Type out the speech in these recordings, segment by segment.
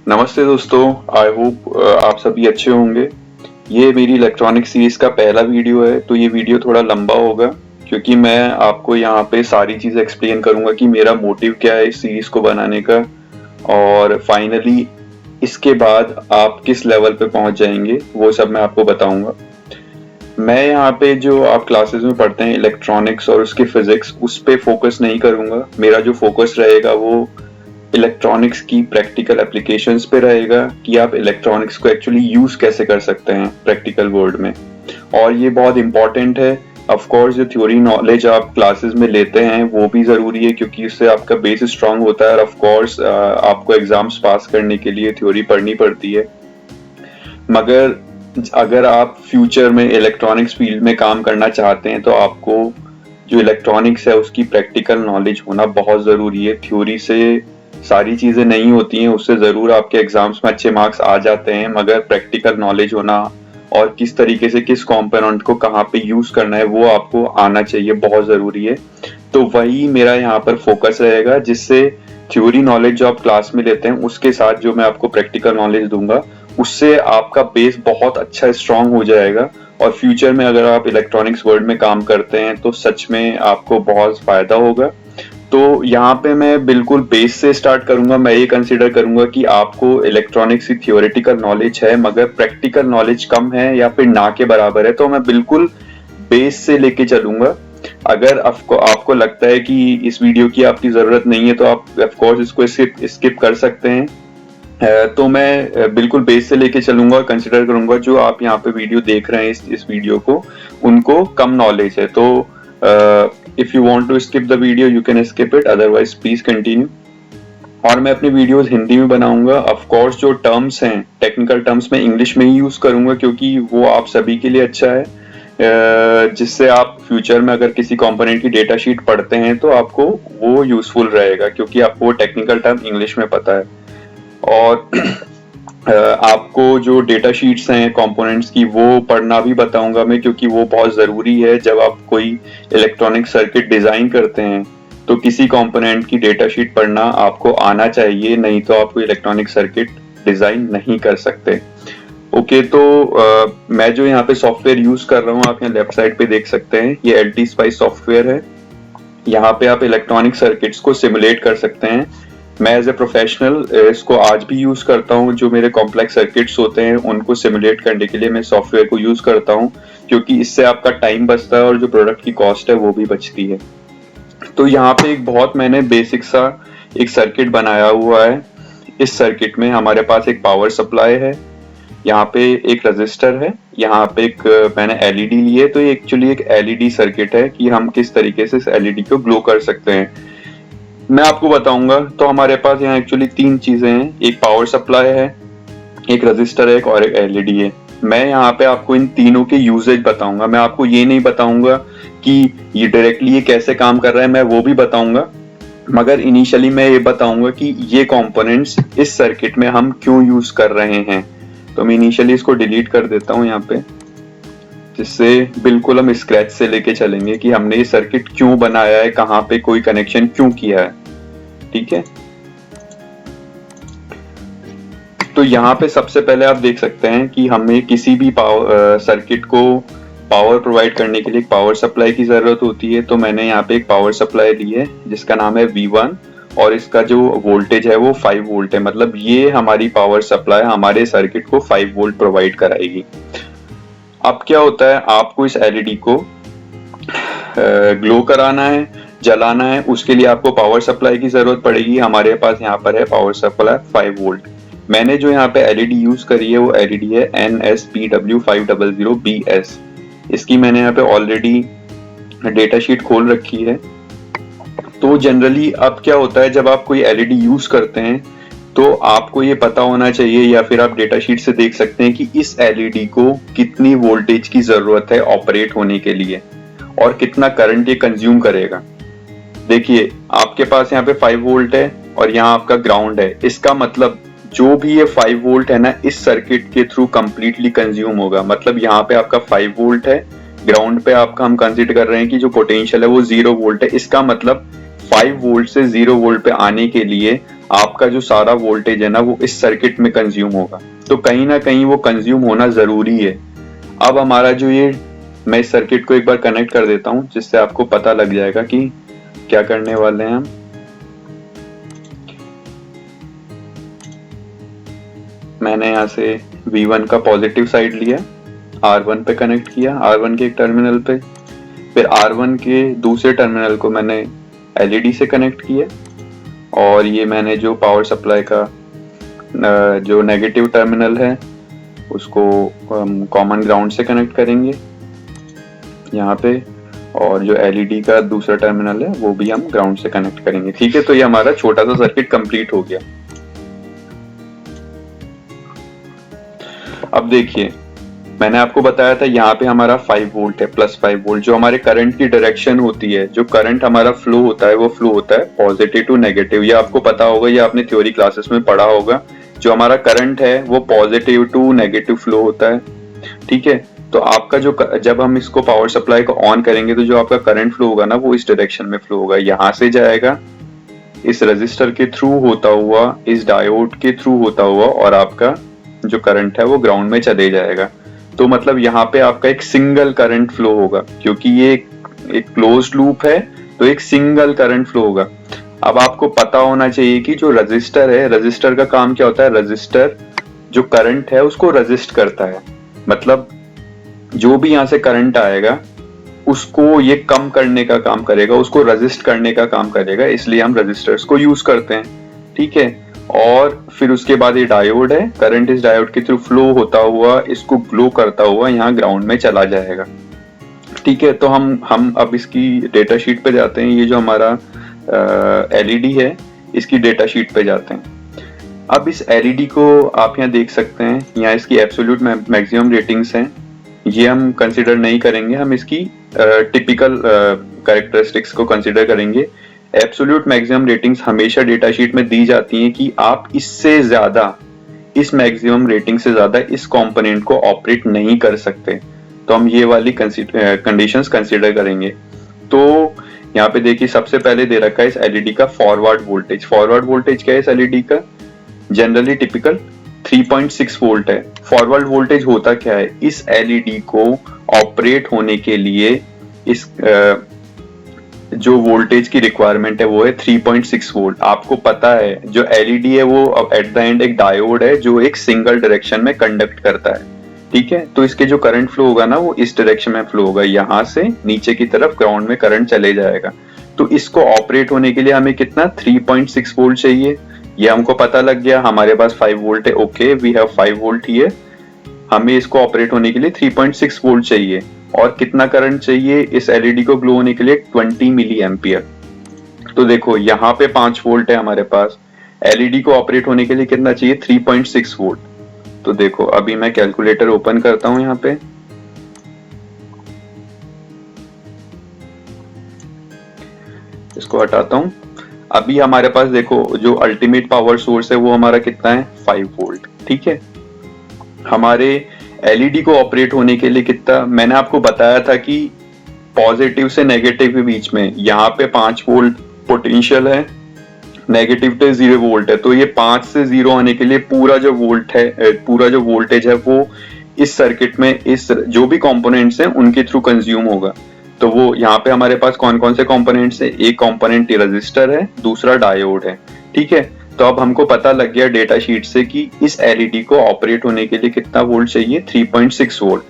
नमस्ते दोस्तों। I hope आप सभी अच्छे होंगे। ये मेरी इलेक्ट्रॉनिक सीरीज का पहला वीडियो है, तो ये वीडियो थोड़ा लंबा होगा क्योंकि मैं आपको यहाँ पे सारी चीज़ें एक्सप्लेन करूँगा कि मेरा मोटिव क्या है इस सीरीज को बनाने का, और फाइनली इसके बाद आप किस लेवल पे पहुँच जाएंगे वो सब मैं आपको बताऊँगा। मैं यहाँ पे जो आप क्लासेस में पढ़ते हैं इलेक्ट्रॉनिक्स और उसकी फिजिक्स, उस पे फोकस नहीं करूँगा। मेरा जो फोकस रहेगा वो इलेक्ट्रॉनिक्स की प्रैक्टिकल एप्लीकेशंस पे रहेगा कि आप इलेक्ट्रॉनिक्स को एक्चुअली यूज कैसे कर सकते हैं प्रैक्टिकल वर्ल्ड में। और ये बहुत इंपॉर्टेंट है। ऑफ कोर्स जो थ्योरी नॉलेज आप क्लासेस में लेते हैं वो भी जरूरी है क्योंकि इससे आपका बेस स्ट्रांग होता है, और ऑफ कोर्स आपको एग्जाम्स पास करने के लिए थ्योरी पढ़नी पड़ती है। मगर अगर आप फ्यूचर में इलेक्ट्रॉनिक्स फील्ड में काम करना चाहते हैं तो आपको जो इलेक्ट्रॉनिक्स है उसकी प्रैक्टिकल नॉलेज होना बहुत जरूरी है। थ्योरी से सारी चीजें नहीं होती हैं, उससे जरूर आपके एग्जाम्स में अच्छे मार्क्स आ जाते हैं, मगर प्रैक्टिकल नॉलेज होना और किस तरीके से किस कंपोनेंट को कहाँ पे यूज करना है वो आपको आना चाहिए, बहुत जरूरी है। तो वही मेरा यहाँ पर फोकस रहेगा, जिससे थ्योरी नॉलेज जो आप क्लास में लेते हैं उसके साथ जो मैं आपको प्रैक्टिकल नॉलेज दूंगा उससे आपका बेस बहुत अच्छा स्ट्रांग हो जाएगा। और फ्यूचर में अगर आप इलेक्ट्रॉनिक्स वर्ल्ड में काम करते हैं तो सच में आपको बहुत फायदा होगा। तो यहाँ पे मैं बिल्कुल बेस से स्टार्ट करूंगा। मैं ये कंसिडर करूंगा कि आपको इलेक्ट्रॉनिक्स की थियोरेटिकल नॉलेज है मगर प्रैक्टिकल नॉलेज कम है या फिर ना के बराबर है, तो मैं बिल्कुल बेस से लेके चलूंगा। अगर आपको लगता है कि इस वीडियो की आपकी जरूरत नहीं है तो आप ऑफ कोर्स इसको स्किप कर सकते हैं। तो मैं बिल्कुल बेस से लेके चलूंगा और कंसिडर करूंगा जो आप यहाँ पे वीडियो देख रहे हैं इस वीडियो को, उनको कम नॉलेज है। तो if you want to skip the video you can skip it, otherwise please continue. और मैं अपनी वीडियोस हिंदी में बनाऊंगा। ऑफ कोर्स जो टर्म्स हैं टेक्निकल टर्म्स में इंग्लिश में ही यूज करूंगा क्योंकि वो आप सभी के लिए अच्छा है, जिससे आप फ्यूचर में अगर किसी कंपोनेंट की डेटा शीट पढ़ते हैं तो आपको वो यूजफुल रहेगा क्योंकि आपको टेक्निकल टर्म इंग्लिश में पता है। और आपको जो डेटा शीट्स हैं कंपोनेंट्स की वो पढ़ना भी बताऊंगा मैं, क्योंकि वो बहुत ज़रूरी है। जब आप कोई इलेक्ट्रॉनिक सर्किट डिज़ाइन करते हैं तो किसी कंपोनेंट की डेटा शीट पढ़ना आपको आना चाहिए, नहीं तो आप कोई इलेक्ट्रॉनिक सर्किट डिज़ाइन नहीं कर सकते। ओके, तो मैं जो यहाँ पे सॉफ्टवेयर यूज़ कर रहा हूँ आप यहाँ लेफ्ट साइड पे देख सकते हैं, ये एलटी स्पाइस सॉफ्टवेयर है। यहाँ पे आप इलेक्ट्रॉनिक सर्किट्स को सिमुलेट कर सकते हैं। मैं एज ए प्रोफेशनल इसको आज भी यूज करता हूँ। जो मेरे कॉम्प्लेक्स सर्किट्स होते हैं उनको सिमुलेट करने के लिए मैं सॉफ्टवेयर को यूज करता हूँ, क्योंकि इससे आपका टाइम बचता है और जो प्रोडक्ट की कॉस्ट है वो भी बचती है। तो यहाँ पे एक बहुत मैंने बेसिक सा एक सर्किट बनाया हुआ है। इस सर्किट में हमारे पास एक पावर सप्लाई है, यहाँ पे एक रजिस्टर है, यहाँ पे एक मैंने एलईडी ली है। तो ये एक्चुअली एक एलईडी सर्किट है कि हम किस तरीके से इस एलईडी को ग्लो कर सकते हैं मैं आपको बताऊंगा। तो हमारे पास यहाँ एक्चुअली तीन चीजें हैं, एक पावर सप्लाई है, एक रजिस्टर है और एक एलईडी है। मैं यहाँ पे आपको इन तीनों के यूजेज बताऊंगा। मैं आपको ये नहीं बताऊंगा कि ये डायरेक्टली ये कैसे काम कर रहा है, मैं वो भी बताऊंगा, मगर इनिशियली मैं ये बताऊंगा कि ये कंपोनेंट्स इस सर्किट में हम क्यों यूज कर रहे हैं। तो मैं इनिशियली इसको डिलीट कर देता हूँ यहाँ पे, जिससे बिल्कुल हम स्क्रैच से लेके चलेंगे कि हमने ये सर्किट क्यों बनाया है, कहाँ पे कोई कनेक्शन क्यों किया है। ठीक है, तो यहाँ पे सबसे पहले आप देख सकते हैं कि हमें किसी भी सर्किट को पावर प्रोवाइड करने के लिए एक पावर सप्लाई की जरूरत होती है। तो मैंने यहाँ पे एक पावर सप्लाई ली है जिसका नाम है V1 और इसका जो वोल्टेज है वो 5 वोल्ट है। मतलब ये हमारी पावर सप्लाई हमारे सर्किट को 5 वोल्ट प्रोवाइड कराएगी। अब क्या होता है, आपको इस एलईडी को ग्लो कराना है, जलाना है, उसके लिए आपको पावर सप्लाई की जरूरत पड़ेगी। हमारे पास यहाँ पर है पावर सप्लाई 5 वोल्ट। मैंने जो यहाँ पे एलईडी यूज करी है वो एलईडी है NSPW500BS। इसकी मैंने यहाँ पे ऑलरेडी डेटा शीट खोल रखी है। तो जनरली अब क्या होता है, जब आप कोई एलईडी यूज करते हैं तो आपको ये पता होना चाहिए, या फिर आप डेटा शीट से देख सकते हैं कि इस एलईडी को कितनी वोल्टेज की जरूरत है ऑपरेट होने के लिए और कितना करंट ये कंज्यूम करेगा। देखिए आपके पास यहाँ पे 5 वोल्ट है और यहाँ आपका ग्राउंड है। इसका मतलब जो भी ये 5 वोल्ट है ना इस सर्किट के थ्रू कंप्लीटली कंज्यूम होगा। मतलब यहाँ पे आपका 5 वोल्ट है, ग्राउंड पे आपका हम कंसीडर कर रहे हैं कि जो पोटेंशियल है वो 0 वोल्ट है। इसका मतलब 5 वोल्ट से 0 वोल्ट पे आने के लिए आपका जो सारा वोल्टेज है ना वो इस सर्किट में कंज्यूम होगा, तो कहीं ना कहीं वो कंज्यूम होना जरूरी है। अब हमारा जो ये, मैं इस सर्किट को एक बार कनेक्ट कर देता हूं जिससे आपको पता लग जाएगा कि क्या करने वाले हैं हम। मैंने यहाँ से V1 का पॉजिटिव साइड लिया, R1 पे कनेक्ट किया, R1 के एक टर्मिनल पे, फिर R1 के दूसरे टर्मिनल को मैंने LED से कनेक्ट किया, और ये मैंने जो पावर सप्लाई का जो नेगेटिव टर्मिनल है उसको कॉमन ग्राउंड से कनेक्ट करेंगे यहाँ पे, और जो LED का दूसरा टर्मिनल है वो भी हम ग्राउंड से कनेक्ट करेंगे। ठीक है, तो ये हमारा छोटा सा सर्किट कंप्लीट हो गया। अब देखिए, मैंने आपको बताया था यहाँ पे हमारा 5 वोल्ट है, +5 वोल्ट। जो हमारे करंट की डायरेक्शन होती है, जो करंट हमारा फ्लो होता है वो फ्लो होता है पॉजिटिव टू नेगेटिव। ये आपको पता होगा, ये आपने थ्योरी क्लासेस में पढ़ा होगा। जो हमारा करंट है वो पॉजिटिव टू नेगेटिव फ्लो होता है। ठीक है, तो आपका जो, जब हम इसको पावर सप्लाई को ऑन करेंगे तो जो आपका करंट फ्लो होगा ना वो इस डायरेक्शन में फ्लो होगा, यहाँ से जाएगा, इस रजिस्टर के थ्रू होता हुआ, इस डायोड के थ्रू होता हुआ, और आपका जो करंट है वो ग्राउंड में चले जाएगा। तो मतलब यहाँ पे आपका एक सिंगल करंट फ्लो होगा, क्योंकि ये एक क्लोज्ड लूप है तो एक सिंगल करंट फ्लो होगा। अब आपको पता होना चाहिए कि जो रजिस्टर है, रजिस्टर का काम क्या होता है, रजिस्टर जो करंट है उसको रजिस्ट करता है। मतलब जो भी यहाँ से करंट आएगा उसको ये कम करने का काम करेगा, उसको रजिस्ट करने का काम करेगा, इसलिए हम रजिस्टर्स को यूज करते हैं। ठीक है, और फिर उसके बाद ये डायोड है, करंट इस डायोड के थ्रू फ्लो होता हुआ इसको ग्लो करता हुआ यहाँ ग्राउंड में चला जाएगा। ठीक है, तो हम अब इसकी डेटा शीट पे जाते हैं। ये जो हमारा LED है इसकी डेटा शीट पे जाते हैं। अब इस LED को आप यहाँ देख सकते हैं, यहाँ इसकी एब्सोल्यूट मैक्सिमम रेटिंग्स हैं, ये हम कंसिडर नहीं करेंगे, हम इसकी टिपिकल कैरेक्टरिस्टिक्स को कंसिडर करेंगे। एब्सोल्यूट मैक्सिमम रेटिंग्स हमेशा डेटा शीट में दी जाती हैं कि आप इससे ज्यादा, इस मैक्सिमम रेटिंग से ज्यादा इस कंपोनेंट को ऑपरेट नहीं कर सकते, तो हम ये वाली कंडीशंस कंसिडर करेंगे। तो यहाँ पे देखिए, सबसे पहले दे रखा है इस LED का फॉरवर्ड वोल्टेज। फॉरवर्ड वोल्टेज क्या है इस LED का, जनरली टिपिकल 3.6 वोल्ट है। फॉरवर्ड वोल्टेज होता क्या है, इस LED को ऑपरेट होने के लिए इस जो वोल्टेज की रिक्वायरमेंट है वो है 3.6 वोल्ट। आपको पता है जो LED है वो एट द एंड एक डायोड है जो एक सिंगल डायरेक्शन में कंडक्ट करता है। ठीक है, तो इसके जो करंट फ्लो होगा ना वो इस डायरेक्शन में फ्लो होगा, यहाँ से नीचे की तरफ ग्राउंड में करंट चले जाएगा। तो इसको ऑपरेट होने के लिए हमें कितना 3.6 वोल्ट चाहिए, ये हमको पता लग गया। हमारे पास 5 वोल्ट है, okay, we have 5 volt here. हमें इसको ऑपरेट होने के लिए 3.6 वोल्ट चाहिए, और कितना करंट चाहिए इस LED को ग्लो होने के लिए, 20 मिली एम्पियर। तो देखो यहाँ पे 5 वोल्ट है हमारे पास, LED को ऑपरेट होने के लिए कितना चाहिए, 3.6 वोल्ट। तो देखो अभी मैं कैलकुलेटर ओपन करता हूं, यहाँ पे इसको हटाता हूं। अभी हमारे पास देखो जो अल्टीमेट पावर सोर्स है वो हमारा कितना है, 5 वोल्ट। ठीक है, हमारे LED को ऑपरेट होने के लिए कितना, मैंने आपको बताया था कि पॉजिटिव से नेगेटिव के बीच में यहाँ पे 5 वोल्ट पोटेंशियल है, नेगेटिव पे 0 वोल्ट है। तो ये 5 से 0 आने के लिए पूरा जो वोल्ट है, पूरा जो वोल्टेज है वो इस सर्किट में इस जो भी कंपोनेंट्स हैं उनके थ्रू कंज्यूम होगा। तो वो यहाँ पे हमारे पास कौन कौन से कंपोनेंट्स है, एक कंपोनेंट रजिस्टर है, दूसरा डायोड है। ठीक है, तो अब हमको पता लग गया डेटा शीट से कि इस LED को ऑपरेट होने के लिए कितना वोल्ट चाहिए, 3.6 वोल्ट।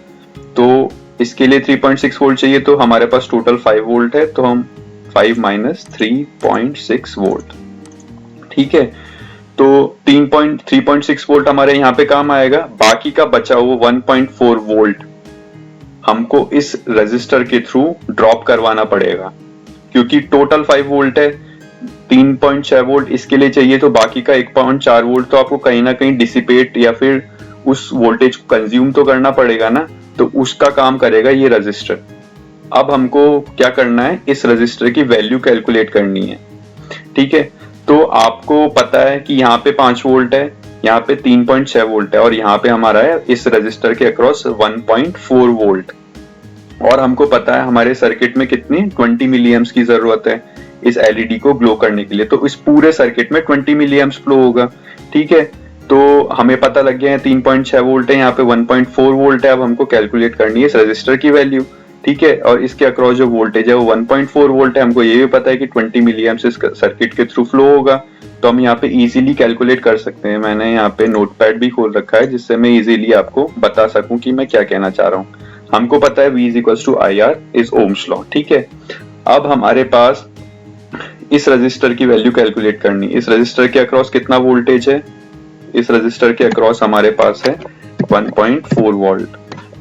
तो इसके लिए 3.6 वोल्ट चाहिए, तो हमारे पास टोटल 5 वोल्ट है, तो हम 5 माइनस 3.6 वोल्ट। ठीक है, तो 3.6 वोल्ट हमारे यहाँ पे काम आएगा। बाकी का बचा हुआ 1.4 वोल्ट हमको इस रजिस्टर के थ्रू ड्रॉप करवाना पड़ेगा, क्योंकि टोटल 5 वोल्ट है, 3.6 वोल्ट इसके लिए चाहिए, तो बाकी का 1.4 वोल्ट तो आपको कहीं ना कहीं डिसिपेट या फिर उस वोल्टेज को कंज्यूम तो करना पड़ेगा ना, तो उसका काम करेगा ये रजिस्टर। अब हमको क्या करना है, इस रजिस्टर की वैल्यू कैलकुलेट करनी है। ठीक है, तो आपको पता है कि यहाँ पे 5 वोल्ट है, यहाँ पे 3.6 वोल्ट है, और यहाँ पे हमारा है इस रजिस्टर के अक्रॉस 1.4 वोल्ट। और हमको पता है हमारे सर्किट में कितनी 20 मिली एम्प्स की जरूरत है, इस एलईडी को ग्लो करने के लिए। तो इस पूरे सर्किट में 20 मिली एम्प्स फ्लो होगा। ठीक है, तो हमें पता लग गया है 3.6 वोल्ट है, यहाँ पे 1.4 वोल्ट है। अब हमको कैलकुलेट करनी है इस रजिस्टर की वैल्यू। ठीक है, और इसके अक्रॉस जो वोल्टेज है वो 1.4 वोल्ट है। हमको ये भी पता है कि 20 मिली एम्प्स इस सर्किट के थ्रू फ्लो होगा, तो हम यहाँ पे इजीली कैलकुलेट कर सकते हैं। मैंने यहाँ पे नोटपैड भी खोल रखा है जिससे मैं इजीली आपको बता सकूं कि मैं क्या कहना चाह रहा हूँ। हमको पता है V = IR is Ohm's law. ठीक है, अब हमारे पास इस रजिस्टर की वैल्यू कैलकुलेट करनी। इस रजिस्टर के अक्रॉस कितना वोल्टेज है? इस रजिस्टर के अक्रॉस हमारे पास है 1.4 वोल्ट।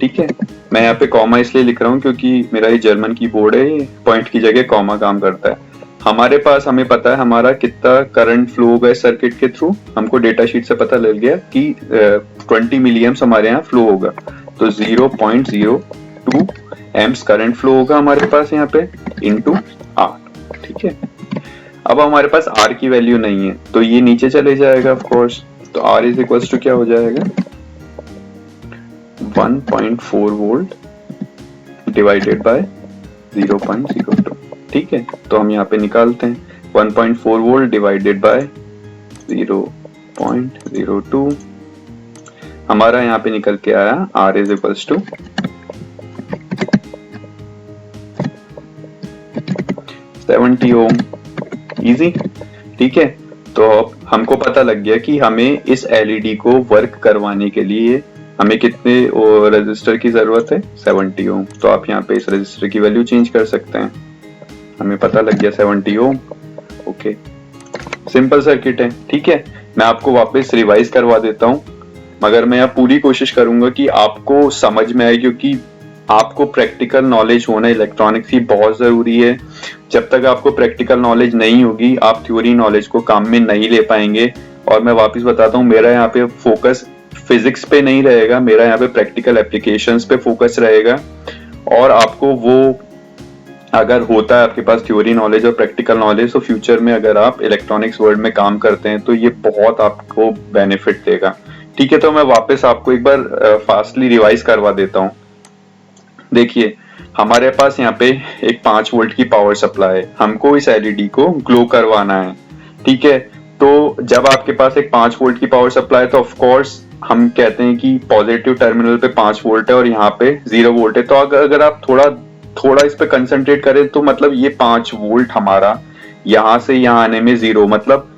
ठीक है, मैं यहाँ पे कॉमा इसलिए लिख रहा हूँ क्योंकि मेरा ये जर्मन कीबोर्ड है, ये पॉइंट की जगह कॉमा काम करता है। हमारे पास हमें पता है हमारा कितना करंट फ्लो होगा इस सर्किट के थ्रू। हमको डेटा शीट से पता लग गया कि 20 मिली एम्प्स हमारे यहाँ फ्लो होगा, तो 0.02 एम्प्स करंट फ्लो होगा हमारे पास यहाँ पे इनटू R। ठीक है, अब हमारे पास R की वैल्यू नहीं है तो ये नीचे चले जाएगा ऑफ कोर्स। तो R = क्या हो जाएगा? 1.4 वोल्ट डिवाइडेड बाय 0.02। ठीक है, तो हम यहाँ पे निकालते हैं 1.4 वोल्ट डिवाइडेड बाय 0.02। हमारा यहाँ पे निकल के आया R = 70 ओम। इजी। ठीक है, तो अब हमको पता लग गया कि हमें इस एलईडी को वर्क करवाने के लिए हमें कितने रजिस्टर की जरूरत है? 70 ओम। तो आप यहाँ पे इस रजिस्टर की वैल्यू चेंज कर सकते हैं। हमें पता लग गया 70 ओम। ओके, सिंपल सर्किट है। ठीक है, मैं आपको वापस रिवाइज करवा देता हूँ, मगर मैं यहाँ पूरी कोशिश करूंगा कि आपको समझ में आए, क्योंकि आपको प्रैक्टिकल नॉलेज होना इलेक्ट्रॉनिक्स की बहुत जरूरी है। जब तक आपको प्रैक्टिकल नॉलेज नहीं होगी आप थ्योरी नॉलेज को काम में नहीं ले पाएंगे। और मैं वापस बताता हूँ, मेरा यहाँ पे फोकस फिजिक्स पे नहीं रहेगा, मेरा यहाँ पे प्रैक्टिकल एप्लीकेशंस पे फोकस रहेगा। और आपको वो अगर होता है आपके पास थ्योरी नॉलेज और प्रैक्टिकल नॉलेज, तो फ्यूचर में अगर आप इलेक्ट्रॉनिक्स वर्ल्ड में काम करते हैं तो ये बहुत आपको बेनिफिट देगा। ठीक है, तो मैं वापस आपको एक बार फास्टली रिवाइज करवा देता हूँ। देखिए, हमारे पास यहाँ पे एक 5 वोल्ट की पावर सप्लाई है, हमको इस एलईडी को ग्लो करवाना है। ठीक है, तो जब आपके पास एक 5 वोल्ट की पावर सप्लाई है तो ऑफ कोर्स हम कहते हैं कि पॉजिटिव टर्मिनल पे 5 वोल्ट है और यहाँ पे 0 वोल्ट है। तो अगर आप थोड़ा इस पे कंसंट्रेट करें तो मतलब ये 5 वोल्ट हमारा यहाँ से यहाँ आने में 0, मतलब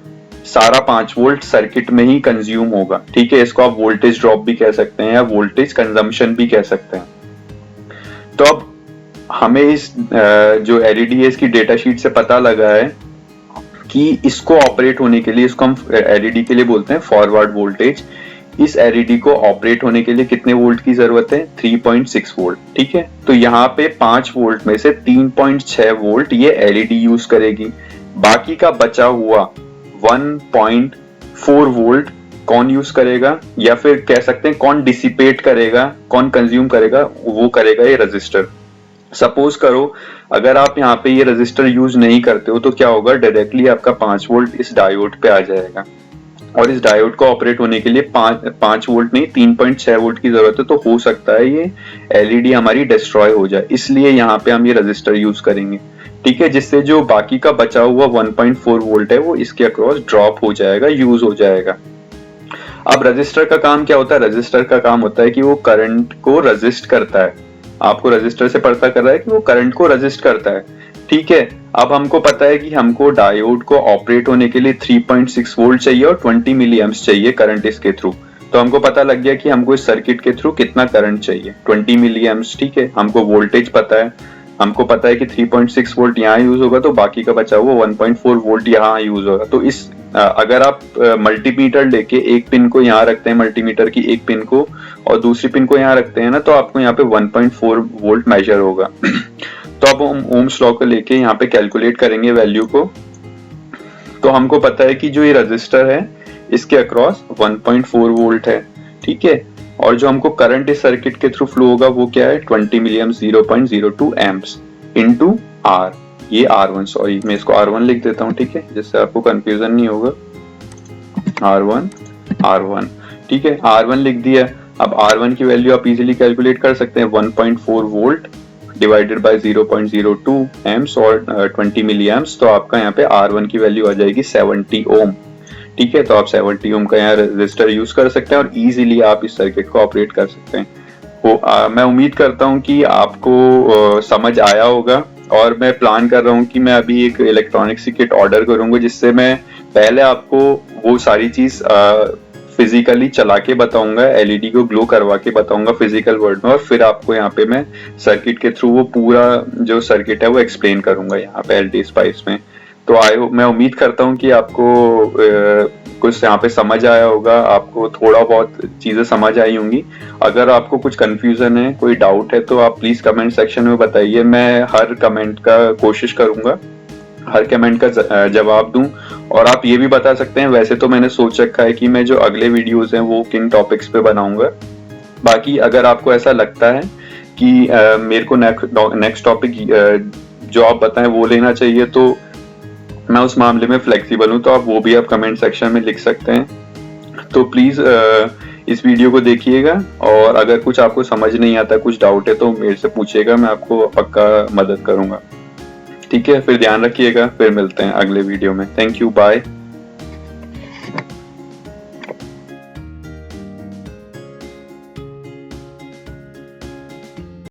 सारा 5 वोल्ट सर्किट में ही कंज्यूम होगा। ठीक है, इसको आप वोल्टेज ड्रॉप भी कह सकते हैं या वोल्टेज कंजम्पशन भी कह सकते हैं। तो अब हमें इस जो एलईडी है इसकी डेटा शीट से पता लगा है कि इसको ऑपरेट होने के लिए, इसको हम एलईडी के लिए बोलते हैं फॉरवर्ड वोल्टेज। इस एलईडी को ऑपरेट होने के लिए कितने वोल्ट की जरूरत है? 3.6 वोल्ट। ठीक है, तो यहाँ पे 5 वोल्ट में से 3.6 वोल्ट ये एलईडी यूज करेगी। बाकी का बचा हुआ 1.4 वोल्ट कौन यूज करेगा, या फिर कह सकते हैं कौन डिसिपेट करेगा, कौन कंज्यूम करेगा? वो करेगा ये रजिस्टर। सपोज करो अगर आप यहाँ पे ये रजिस्टर यूज नहीं करते हो तो क्या होगा? डायरेक्टली आपका 5 वोल्ट इस डायोड पे आ जाएगा, और इस डायोड को ऑपरेट होने के लिए 5 वोल्ट नहीं 3.6 वोल्ट की जरूरत है। तो हो सकता है ये एलईडी हमारी डिस्ट्रॉय हो जाए, इसलिए यहाँ पे हम ये रजिस्टर यूज करेंगे। ठीक है, जिससे जो बाकी का बचा हुआ 1.4 वोल्ट है वो इसके अक्रॉस ड्रॉप हो जाएगा, यूज हो जाएगा। अब रजिस्टर का काम क्या होता है? रजिस्टर का काम होता है कि वो करंट को रजिस्ट करता है। आपको रजिस्टर से पता कर रहा है कि वो करंट को रजिस्ट करता है। ठीक है, अब हमको पता है कि हमको डायोड को ऑपरेट होने के लिए 3.6 वोल्ट चाहिए और 20 मिली एम्प्स चाहिए करंट इसके थ्रू। तो हमको पता लग गया कि हमको इस सर्किट के थ्रू कितना करंट चाहिए? 20 मिली एम्प्स। ठीक है, हमको वोल्टेज पता है, हमको पता है कि 3.6 वोल्ट यहाँ यूज होगा तो बाकी का बचा हुआ 1.4 वोल्ट यहाँ यूज होगा। तो इस अगर आप मल्टीमीटर लेके एक पिन को यहाँ रखते हैं, मल्टीमीटर की एक पिन को, और दूसरी पिन को यहाँ रखते हैं ना, तो आपको यहाँ पे 1.4 वोल्ट मेजर होगा। तो अब हम ओम्स लॉ को लेके यहाँ पे कैलकुलेट करेंगे वैल्यू को। तो हमको पता है कि जो ये रजिस्टर है इसके अक्रॉस 1.4 वोल्ट है। ठीक है, और जो हमको करंट इस सर्किट के थ्रू फ्लो होगा वो क्या है? 20 मिली एम्प्स, 0.02 एम्प्स इनटू आर। ये R1, सॉरी मैं इसको R1 लिख देता हूँ। ठीक है, जिससे आपको कंफ्यूजन नहीं होगा। R1। ठीक है, R1 लिख दिया। अब R1 की वैल्यू आप इजीली कैलकुलेट कर सकते हैं, 1.4 वोल्ट डिवाइडेड बाय 0.02 एम्स और 20 मिली एम्स, तो आपका यहाँ पे R1 की वैल्यू आ जाएगी 70 ओम। ठीक है, तो आप 70 ओम का यहाँ रेजिस्टर यूज कर सकते हैं और इजीली आप इस सर्किट को ऑपरेट कर सकते हैं। मैं उम्मीद करता हूँ कि आपको समझ आया होगा, और मैं प्लान कर रहा हूँ कि मैं अभी एक इलेक्ट्रॉनिक्स की किट ऑर्डर करूंगा, जिससे मैं पहले आपको वो सारी चीज फिजिकली चला के बताऊंगा, एलईडी को ग्लो करवा के बताऊंगा फिजिकल वर्ल्ड में, और फिर आपको यहाँ पे मैं सर्किट के थ्रू वो पूरा जो सर्किट है वो एक्सप्लेन करूंगा यहाँ पे एलटी स्पाइस में। तो मैं उम्मीद करता हूँ कि आपको कुछ यहाँ पे समझ आया होगा, आपको थोड़ा बहुत चीजें समझ आई होंगी। अगर आपको कुछ कंफ्यूजन है, कोई डाउट है, तो आप प्लीज कमेंट सेक्शन में बताइए। मैं हर कमेंट का कोशिश करूंगा, हर कमेंट का जवाब दूं। और आप ये भी बता सकते हैं, वैसे तो मैंने सोच रखा है कि मैं जो अगले वीडियोस हैं वो किन टॉपिक्स पे बनाऊंगा। बाकी अगर आपको ऐसा लगता है कि मेरे को नेक्स्ट टॉपिक जो आप बताएं वो लेना चाहिए, तो मैं उस मामले में फ्लेक्सिबल हूं, तो आप वो भी आप कमेंट सेक्शन में लिख सकते हैं। तो प्लीज इस वीडियो को देखिएगा, और अगर कुछ आपको समझ नहीं आता, कुछ डाउट है, तो मेरे से पूछिएगा, मैं आपको पक्का मदद करूंगा। ठीक है, फिर ध्यान रखिएगा, फिर मिलते हैं अगले वीडियो में। Thank you, bye.